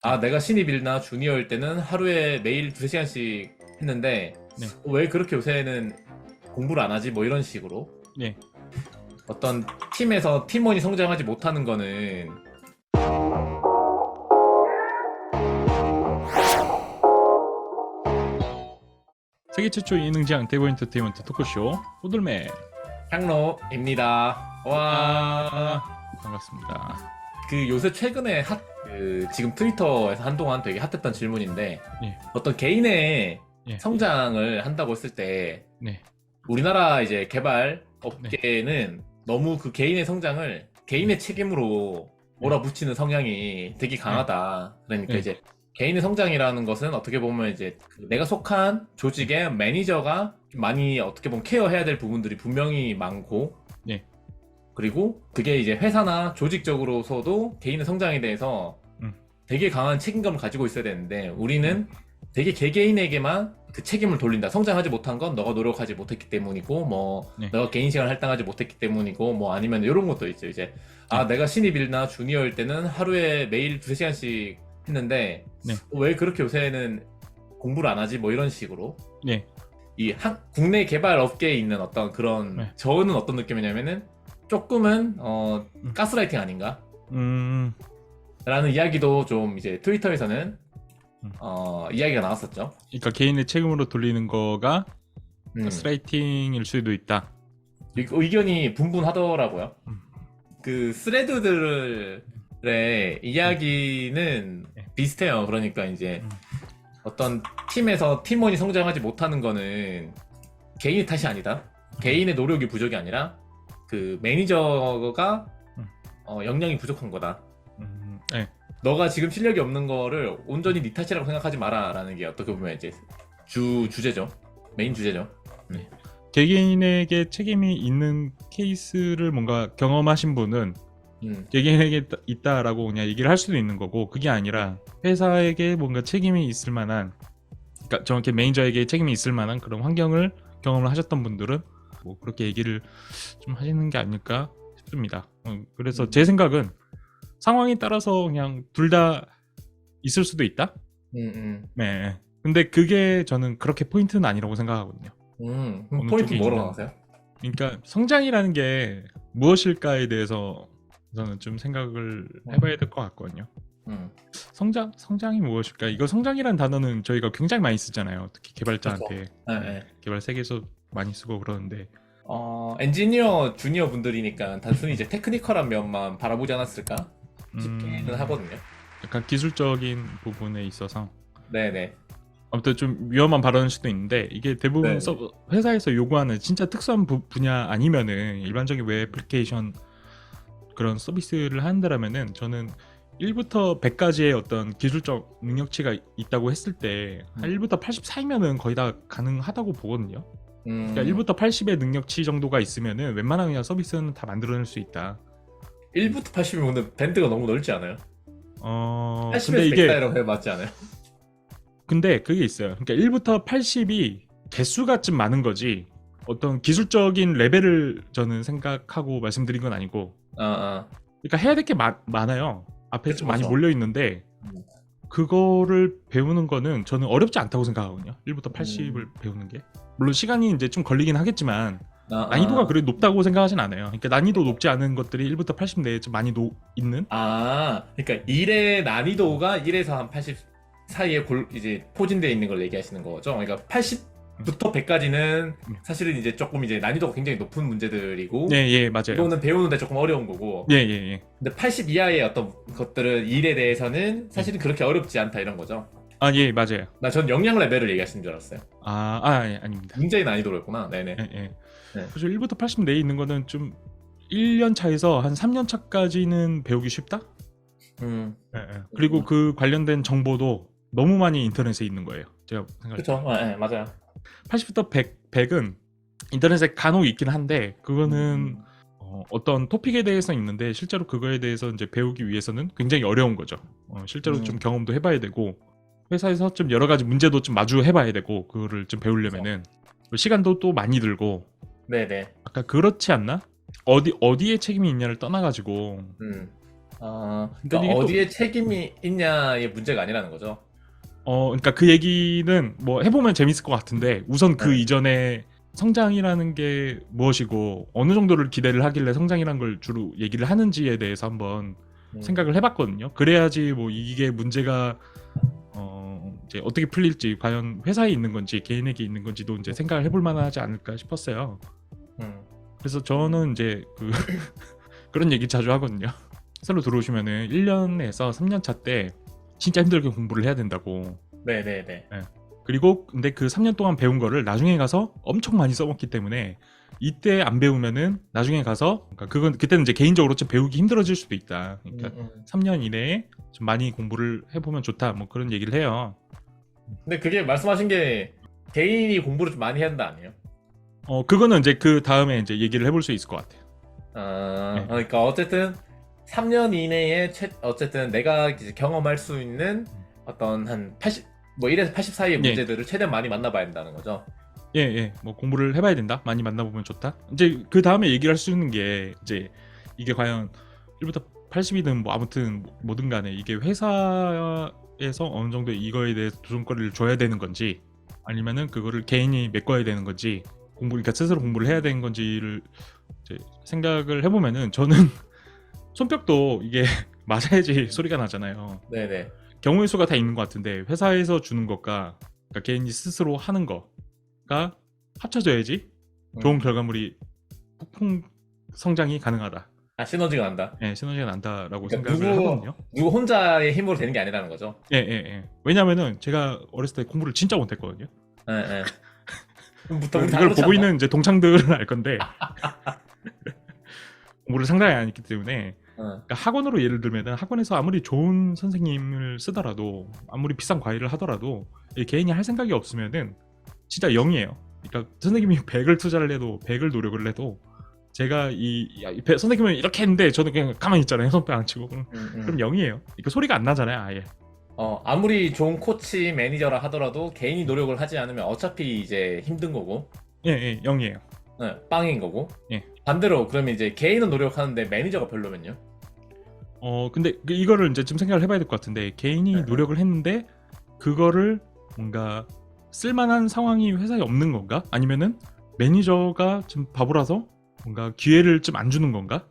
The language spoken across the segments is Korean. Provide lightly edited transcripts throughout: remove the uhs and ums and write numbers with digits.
네, 내가 신입이나 주니어일 때는 하루에 매일 2시간씩 했는데, 네, 왜 그렇게 요새는 공부를 안 하지? 뭐 이런 식으로. 네. 어떤 팀에서 팀원이 성장하지 못하는 거는, 세계 최초 예능장 대보 엔터테인먼트 토크쇼 호들맨. 향로입니다. 아, 와. 반갑습니다. 그 요새 최근에 지금 트위터에서 한동안 되게 핫했던 질문인데, 예, 어떤 개인의 예, 성장을 한다고 했을 때, 네, 우리나라 이제 개발 네, 업계는 너무 그 개인의 성장을 네, 개인의 책임으로 네, 몰아붙이는 성향이 되게 네, 강하다. 그러니까 네, 이제 개인의 성장이라는 것은 어떻게 보면 이제 그 내가 속한 네, 조직의 매니저가 많이 어떻게 보면 케어해야 될 부분들이 분명히 많고, 네, 그리고 그게 이제 회사나 조직적으로서도 개인의 성장에 대해서 음, 되게 강한 책임감을 가지고 있어야 되는데, 네, 우리는 되게 개개인에게만 그 책임을 돌린다. 성장하지 못한 건 너가 노력하지 못했기 때문이고, 뭐 네, 너가 개인 시간을 할당하지 못했기 때문이고, 뭐 아니면 이런 것도 있죠. 이제 네, 내가 신입이나 주니어일 때는 하루에 매일 2시간씩 했는데, 네, 왜 그렇게 요새는 공부를 안 하지? 뭐 이런 식으로. 네, 국내 개발 업계에 있는 어떤 그런, 네, 저는 어떤 느낌이냐면은 조금은 음, 가스라이팅 아닌가? 음, 라는 이야기도 좀 이제 트위터에서는 음. 이야기가 나왔었죠. 그러니까 개인의 책임으로 돌리는 거가 음. 가스라이팅일 수도 있다. 의견이 분분하더라고요. 음, 그 스레드들의 네, 이야기는 네, 비슷해요. 그러니까 이제 음, 어떤 팀에서 팀원이 성장하지 못하는 거는 개인의 탓이 아니다. 음, 개인의 노력이 부족이 아니라 그 매니저가 음, 역량이 부족한 거다. 네. 너가 지금 실력이 없는 거를 온전히 네 탓이라고 생각하지 마라라는 게 어떻게 보면 이제 주제죠. 메인 주제죠. 음. 네. 개개인에게 책임이 있는 케이스를 뭔가 경험하신 분은 음. 개개인에게 있다라고 그냥 얘기를 할 수도 있는 거고, 그게 아니라 회사에게 뭔가 책임이 있을 만한, 그러니까 정확히 매니저에게 책임이 있을 만한 그런 환경을 경험을 하셨던 분들은 뭐 그렇게 얘기를 좀 하시는 게 아닐까 싶습니다. 그래서 음. 제 생각은 상황에 따라서 그냥 둘 다 있을 수도 있다. 음. 네. 근데 그게 저는 그렇게 포인트는 아니라고 생각하거든요. 그럼 어느 포인트 쪽에 뭐로 있는, 나가세요? 그러니까 성장이라는 게 무엇일까에 대해서 저는 좀 생각을 해봐야 될 것 같거든요. 음. 성장이 무엇일까? 이거 성장이라는 단어는 저희가 굉장히 많이 쓰잖아요. 특히 그렇죠. 개발자한테. 네, 네. 개발 세계에서 많이 쓰고 그러는데. 엔지니어 주니어 분들이니까 단순히 이제 테크니컬한 면만 바라보지 않았을까 싶기는 음, 하거든요. 약간 기술적인 부분에 있어서 네네. 아무튼 좀 위험한 발언일 수도 있는데, 이게 대부분 네. 회사에서 요구하는 진짜 특수한 분야 아니면은 일반적인 웹 애플리케이션 그런 서비스를 하는데라면은 저는 1부터 100까지의 어떤 기술적 능력치가 있다고 했을 때 한 음. 1부터 80 사이면은 거의 다 가능하다고 보거든요. 그러니까 음. 1부터 80의 능력치 정도가 있으면은 웬만한 그냥 서비스는 다 만들어낼 수 있다. 1부터 80이면 근데 밴드가 너무 넓지 않아요? 근데 80에서 100 이게, 사이라고 해 맞지 않아요? 근데 그게 있어요. 그러니까 1부터 80이 개수가 좀 많은 거지, 어떤 기술적인 레벨을 저는 생각하고 말씀드린 건 아니고, 아, 아. 그러니까 해야 될 게 많아요. 앞에 그쵸, 좀 많이 그쵸. 몰려 있는데, 음. 그거를 배우는 거는 저는 어렵지 않다고 생각하거든요. 1부터 80을 음. 배우는 게. 물론 시간이 이제 좀 걸리긴 하겠지만 아, 난이도가 아. 그래 높다고 생각하진 않아요. 그러니까 난이도 높지 않은 것들이 1부터 80 내에 좀 많이 있는. 그러니까 1의 난이도가 1에서 한 80 사이에 이제 포진되어 있는 걸 얘기하시는 거죠. 그러니까 음, 80부터 100까지는 음. 사실은 이제 조금 이제 난이도가 굉장히 높은 문제들이고, 예, 예, 맞아요. 이거는 배우는데 조금 어려운 거고, 예, 예, 예. 근데 80 이하의 어떤 것들은 일에 대해서는 예. 사실은 그렇게 어렵지 않다 이런 거죠. 아, 예, 맞아요. 전 역량 레벨을 얘기하시는 줄 알았어요. 예, 아닙니다. 문제의 난이도였구나. 네네. 예, 예. 네. 그래서 1부터 80 내에 있는 거는 좀 1년 차에서 한 3년 차까지는 배우기 쉽다? 음. 예, 예. 그리고 그 관련된 정보도 너무 많이 인터넷에 있는 거예요. 제가 생각할 때. 그쵸. 네, 맞아요. 80부터 100은 인터넷에 간혹 있긴 한데, 그거는 음. 어떤 토픽에 대해서 있는데 실제로 그거에 대해서 이제 배우기 위해서는 굉장히 어려운 거죠. 실제로 좀 음. 경험도 해봐야 되고, 회사에서 좀 여러 가지 문제도 좀 마주해봐야 되고, 그거를 좀 그쵸. 배우려면은 시간도 또 많이 들고. 네네. 아까 그렇지 않나? 어디에 책임이 있냐를 떠나가지고 음. 근데 그러니까 이게 또 어디에 책임이 있냐의 문제가 아니라는 거죠. 그러니까 그 얘기는 뭐 해보면 재밌을 것 같은데 우선 그 네. 이전에 성장이라는 게 무엇이고 어느 정도를 기대를 하길래 성장이란 걸 주로 얘기를 하는지에 대해서 한번 생각을 해봤거든요. 그래야지 뭐 이게 문제가 이제 어떻게 풀릴지 과연 회사에 있는 건지 개인에게 있는 건지도 이제 생각을 해볼 만하지 않을까 싶었어요. 음. 그래서 저는 이제 그런 얘기 자주 하거든요. 새로 들어오시면은 1년에서 3년 차 때 진짜 힘들게 공부를 해야 된다고. 네네네. 그리고 근데 그 3년 동안 배운 거를 나중에 가서 엄청 많이 써먹기 때문에 이때 안 배우면은 나중에 가서 그러니까 그건 그때는 이제 개인적으로 좀 배우기 힘들어질 수도 있다. 그러니까 3년 이내에 좀 많이 공부를 해보면 좋다. 뭐 그런 얘기를 해요. 근데 그게 말씀하신 게 개인이 공부를 좀 많이 해야 한다 아니에요? 그거는 이제 그 다음에 이제 얘기를 해볼 수 있을 것 같아요. 네. 그러니까 어쨌든 3년 이내에 어쨌든 내가 이제 경험할 수 있는 어떤 한 80, 뭐 1에서 80 사이의 예. 문제들을 최대한 많이 만나봐야 된다는 거죠. 예. 뭐 공부를 해봐야 된다. 많이 만나보면 좋다. 이제 그 다음에 얘기를 할 수 있는 게 이제 이게 과연 1부터 80이든 뭐 아무튼 뭐든 간에 이게 회사에서 어느 정도 이거에 대해서 도전거리를 줘야 되는 건지 아니면은 그거를 개인이 메꿔야 되는 건지 그러니까 스스로 공부를 해야 되는 건지를 이제 생각을 해보면은 저는 손뼉도 이게 맞아야지 소리가 나잖아요. 네네. 경우의 수가 다 있는 것 같은데 회사에서 주는 것과 그러니까 개인이 스스로 하는 거가 합쳐져야지 좋은 결과물이 폭풍 성장이 가능하다. 시너지가 난다. 네, 시너지가 난다라고 그러니까 생각을 하거든요. 누구 혼자의 힘으로 되는 게 아니라는 거죠. 예. 왜냐면은 제가 어렸을 때 공부를 진짜 못했거든요. 예. 그럼부터 이걸 보고 있는 이제 동창들은 알 건데 공부를 상당히 안 했기 때문에 그러니까 학원으로 예를 들면은 학원에서 아무리 좋은 선생님을 쓰더라도 아무리 비싼 과외를 하더라도 이 개인이 할 생각이 없으면은 진짜 0이에요. 그러니까 선생님이 100을 투자를 해도 100을 노력을 해도 제가 선생님은 이렇게 했는데 저는 그냥 가만히 있잖아요. 손뼉 안 치고 그럼 0이에요. 그러니까 소리가 안 나잖아요. 아예. 아무리 좋은 코치 매니저라 하더라도 개인이 노력을 하지 않으면 어차피 이제 힘든 거고. 예, 0이에요. 네, 빵인 거고. 예. 반대로 그러면 이제 개인은 노력하는데 매니저가 별로면요? 근데 이거를 이제 좀 생각을 해봐야 될 것 같은데 개인이 노력을 했는데 그거를 뭔가 쓸만한 상황이 회사에 없는 건가? 아니면은 매니저가 좀 바보라서 뭔가 기회를 좀 안 주는 건가?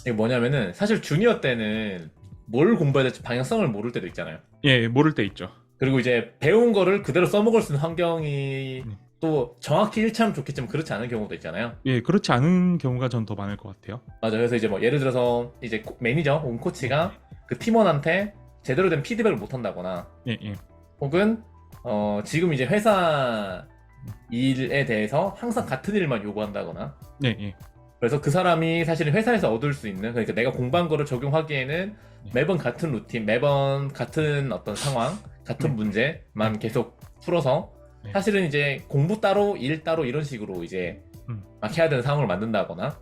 이게 뭐냐면은 사실 주니어 때는 뭘 공부해야 될지 방향성을 모를 때도 있잖아요. 예, 모를 때 있죠. 그리고 이제 배운 거를 그대로 써먹을 수 있는 환경이 또 정확히 일치하면 좋겠지만 그렇지 않은 경우도 있잖아요. 예, 그렇지 않은 경우가 전 더 많을 것 같아요. 맞아. 그래서 이제 뭐 예를 들어서 이제 매니저, 코치가 그 팀원한테 제대로 된 피드백을 못 한다거나 예. 혹은 지금 이제 회사 일에 대해서 항상 같은 일만 요구한다거나 예. 그래서 그 사람이 사실은 회사에서 얻을 수 있는 그러니까 내가 공부한 거를 적용하기에는 매번 같은 루틴, 매번 같은 어떤 상황, 같은 문제만 계속 풀어서 사실은 이제 공부 따로 일 따로 이런 식으로 이제 막 해야 되는 상황을 만든다거나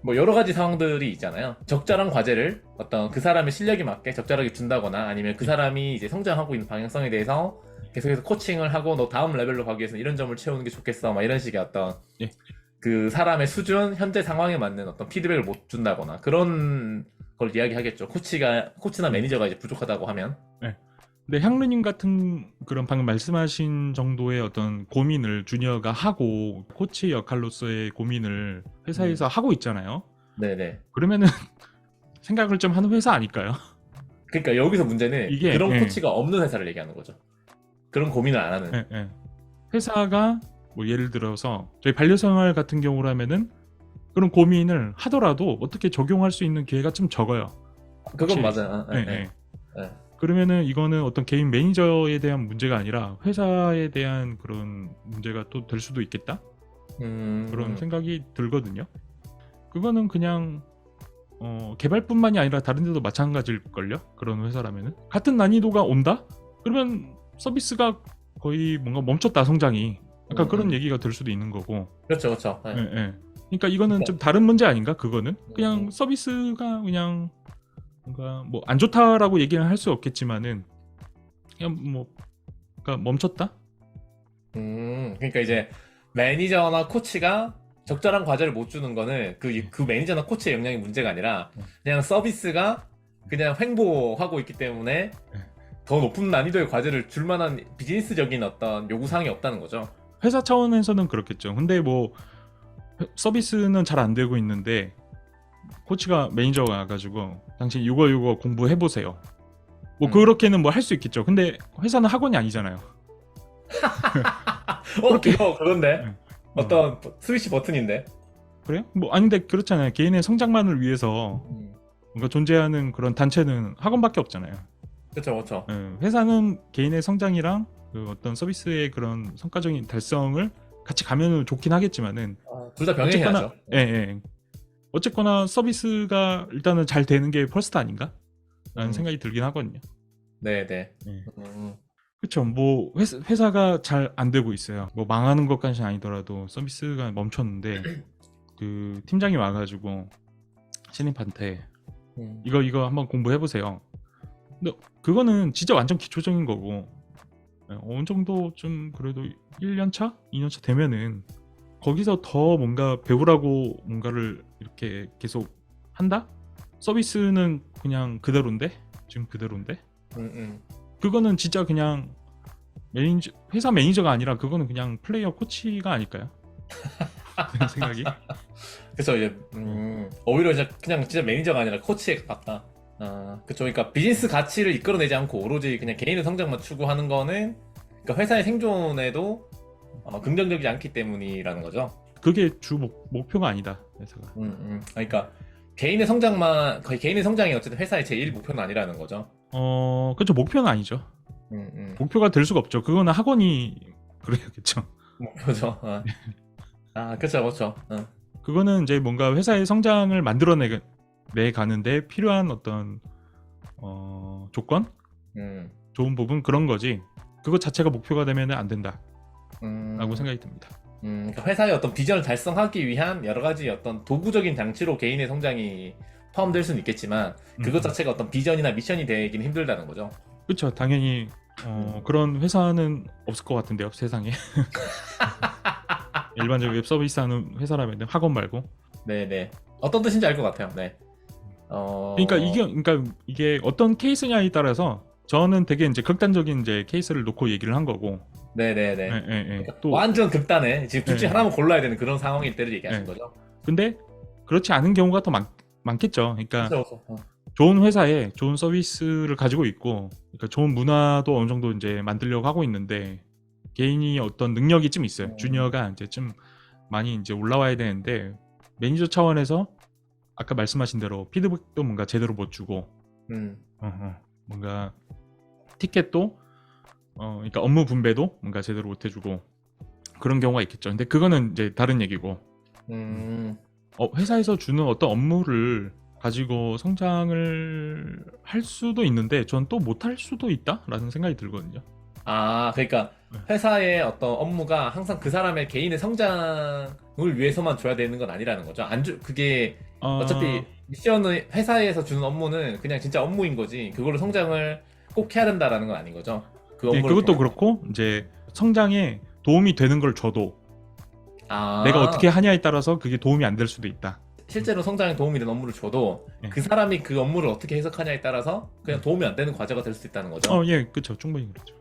뭐 여러 가지 상황들이 있잖아요. 적절한 과제를 어떤 그 사람의 실력에 맞게 적절하게 준다거나 아니면 그 사람이 이제 성장하고 있는 방향성에 대해서 계속해서 코칭을 하고 너 다음 레벨로 가기 위해서 이런 점을 채우는 게 좋겠어 막 이런 식의 어떤 그 사람의 수준, 현재 상황에 맞는 어떤 피드백을 못 준다거나 그런 걸 이야기하겠죠. 코치나 매니저가 이제 부족하다고 하면. 근데 향르님 같은 그런 방금 말씀하신 정도의 어떤 고민을 주니어가 하고 코치 역할로서의 고민을 회사에서 하고 있잖아요. 네네. 그러면은 생각을 좀 하는 회사 아닐까요? 그러니까 여기서 문제는 이게, 그런 코치가 없는 회사를 얘기하는 거죠. 그런 고민을 안 하는. 회사가 뭐 예를 들어서 저희 반려생활 같은 경우라면은 그런 고민을 하더라도 어떻게 적용할 수 있는 기회가 좀 적어요. 그건 맞아요. 그러면은 이거는 어떤 개인 매니저에 대한 문제가 아니라 회사에 대한 그런 문제가 또 될 수도 있겠다? 그런 생각이 들거든요. 그거는 그냥 개발뿐만이 아니라 다른 데도 마찬가지일걸요? 그런 회사라면은 같은 난이도가 온다? 그러면 서비스가 거의 뭔가 멈췄다 성장이 약간 그런 얘기가 될 수도 있는 거고. 그렇죠. 그러니까 이거는 좀 다른 문제 아닌가? 그거는 그냥 서비스가 그냥 뭔가 뭐 안 좋다라고 얘기는 할 수 없겠지만은 그냥 뭐 그러니까 멈췄다? 그러니까 이제 매니저나 코치가 적절한 과제를 못 주는 거는 그 매니저나 코치의 역량이 문제가 아니라 그냥 서비스가 그냥 횡보하고 있기 때문에 더 높은 난이도의 과제를 줄 만한 비즈니스적인 어떤 요구사항이 없다는 거죠. 회사 차원에서는 그렇겠죠. 근데 뭐 서비스는 잘 안 되고 있는데 코치가 매니저가 와가지고 당신 이거 공부해 보세요. 뭐 그렇게는 뭐 할 수 있겠죠. 근데 회사는 학원이 아니잖아요. 그건데 네. 어떤 스위치 버튼인데. 그래요? 뭐 아닌데 그렇잖아요. 개인의 성장만을 위해서 뭔가 존재하는 그런 단체는 학원밖에 없잖아요. 그렇죠, 그렇죠. 회사는 개인의 성장이랑 그 어떤 서비스의 그런 성과적인 달성을 같이 가면 좋긴 하겠지만은 둘 다 병행해야죠. 예. 어쨌거나 서비스가 일단은 잘 되는 게 퍼스트 아닌가? 라는 생각이 들긴 하거든요. 네네. 그쵸. 뭐 회사가 잘 안 되고 있어요. 뭐 망하는 것까지는 아니더라도 서비스가 멈췄는데 그 팀장이 와가지고 신입한테 이거 한번 공부해보세요. 근데 그거는 진짜 완전 기초적인 거고 어느 정도 좀 그래도 1년차? 2년차 되면은 거기서 더 뭔가 배우라고 뭔가를 이렇게 계속 한다? 서비스는 그냥 그대로인데? 지금 그대로인데? 그거는 진짜 그냥 회사 매니저가 아니라 그거는 그냥 플레이어 코치가 아닐까요? 생각이? 그래서 이제 오히려 그냥 진짜 매니저가 아니라 코치에 가깝다. 그쵸. 그러니까 비즈니스 가치를 이끌어내지 않고 오로지 그냥 개인의 성장만 추구하는 거는 그러니까 회사의 생존에도 긍정적이지 않기 때문이라는 거죠. 그게 주 목표가 아니다, 회사가. 그러니까 개인의 성장이 어쨌든 회사의 제1 목표는 아니라는 거죠. 그렇죠. 목표는 아니죠. 목표가 될 수가 없죠. 그거는 학원이 그래야겠죠. 목표죠. 그렇죠. 그거는 이제 뭔가 회사의 성장을 만들어내 가는데 필요한 어떤 조건, 좋은 부분 그런 거지. 그것 자체가 목표가 되면 안 된다라고 생각이 듭니다. 그러니까 회사의 어떤 비전을 달성하기 위한 여러 가지 어떤 도구적인 장치로 개인의 성장이 포함될 수는 있겠지만 그것 자체가 어떤 비전이나 미션이 되기는 힘들다는 거죠. 그렇죠. 당연히 그런 회사는 없을 것 같은데요, 세상에. 일반적인 웹 서비스 하는 회사라면 학원 말고. 네네. 어떤 뜻인지 알 것 같아요. 네. 그러니까 이게 어떤 케이스냐에 따라서 저는 되게 이제 극단적인 이제 케이스를 놓고 얘기를 한 거고. 네네네. 그러니까 또 완전 극단에 지금 둘 중에 하나만 골라야 되는 그런 상황일 때를 얘기하신 거죠. 근데 그렇지 않은 경우가 더 많겠죠. 그러니까 그렇죠. 좋은 회사에 좋은 서비스를 가지고 있고, 그러니까 좋은 문화도 어느 정도 이제 만들려고 하고 있는데 개인이 어떤 능력이 좀 있어요. 주니어가 이제 좀 많이 이제 올라와야 되는데 매니저 차원에서 아까 말씀하신 대로 피드백도 뭔가 제대로 못 주고, 뭔가 티켓도 그러니까 업무 분배도 뭔가 제대로 못 해주고 그런 경우가 있겠죠. 근데 그거는 이제 다른 얘기고, 회사에서 주는 어떤 업무를 가지고 성장을 할 수도 있는데 전 또 못할 수도 있다라는 생각이 들거든요. 그러니까 회사의 어떤 업무가 항상 그 사람의 개인의 성장을 위해서만 줘야 되는 건 아니라는 거죠. 그게 어차피 미션은 회사에서 주는 업무는 그냥 진짜 업무인 거지 그걸로 성장을 꼭 해야 된다라는 건 아닌 거죠. 그것도 그렇고 이제 성장에 도움이 되는 걸 줘도 내가 어떻게 하냐에 따라서 그게 도움이 안 될 수도 있다. 실제로 성장에 도움이 되는 업무를 줘도 그 사람이 그 업무를 어떻게 해석하냐에 따라서 그냥 도움이 안 되는 과제가 될 수 있다는 거죠. 예, 그렇죠. 충분히 그렇죠.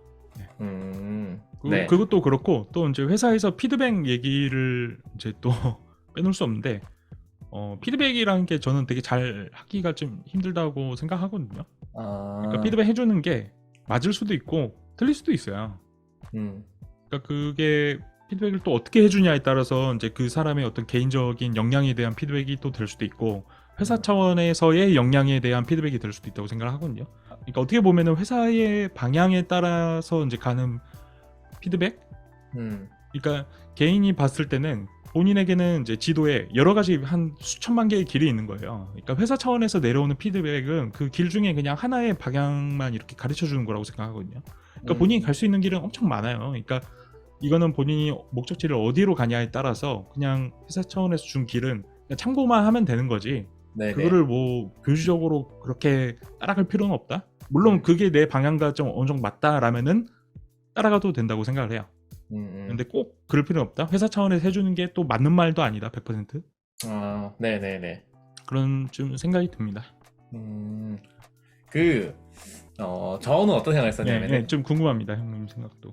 네. 그것도 그렇고 또 이제 회사에서 피드백 얘기를 이제 또 빼놓을 수 없는데 피드백이라는 게 저는 되게 잘 하기가 좀 힘들다고 생각하거든요. 그러니까 피드백 해주는 게 맞을 수도 있고 틀릴 수도 있어요. 그러니까 그게 피드백을 또 어떻게 해주냐에 따라서 이제 그 사람의 어떤 개인적인 역량에 대한 피드백이 또 될 수도 있고 회사 차원에서의 역량에 대한 피드백이 될 수도 있다고 생각을 하거든요. 그러니까 어떻게 보면은 회사의 방향에 따라서 이제 가는 피드백? 그러니까 개인이 봤을 때는 본인에게는 이제 지도에 여러 가지 한 수천만 개의 길이 있는 거예요. 그러니까 회사 차원에서 내려오는 피드백은 그 길 중에 그냥 하나의 방향만 이렇게 가르쳐 주는 거라고 생각하거든요. 그러니까 본인이 갈 수 있는 길은 엄청 많아요. 그러니까 이거는 본인이 목적지를 어디로 가냐에 따라서 그냥 회사 차원에서 준 길은 그냥 참고만 하면 되는 거지. 네네. 그거를 뭐 교주적으로 그렇게 따라갈 필요는 없다. 물론 그게 내 방향과 좀 어느 정도 맞다라면은 따라가도 된다고 생각을 해요. 근데 꼭 그럴 필요는 없다. 회사 차원에서 해주는 게 또 맞는 말도 아니다. 100%. 아, 네네네. 그런 좀 생각이 듭니다. 그, 저는 어떤 생각을 네, 했었냐면은, 네, 좀 궁금합니다. 형님 생각도.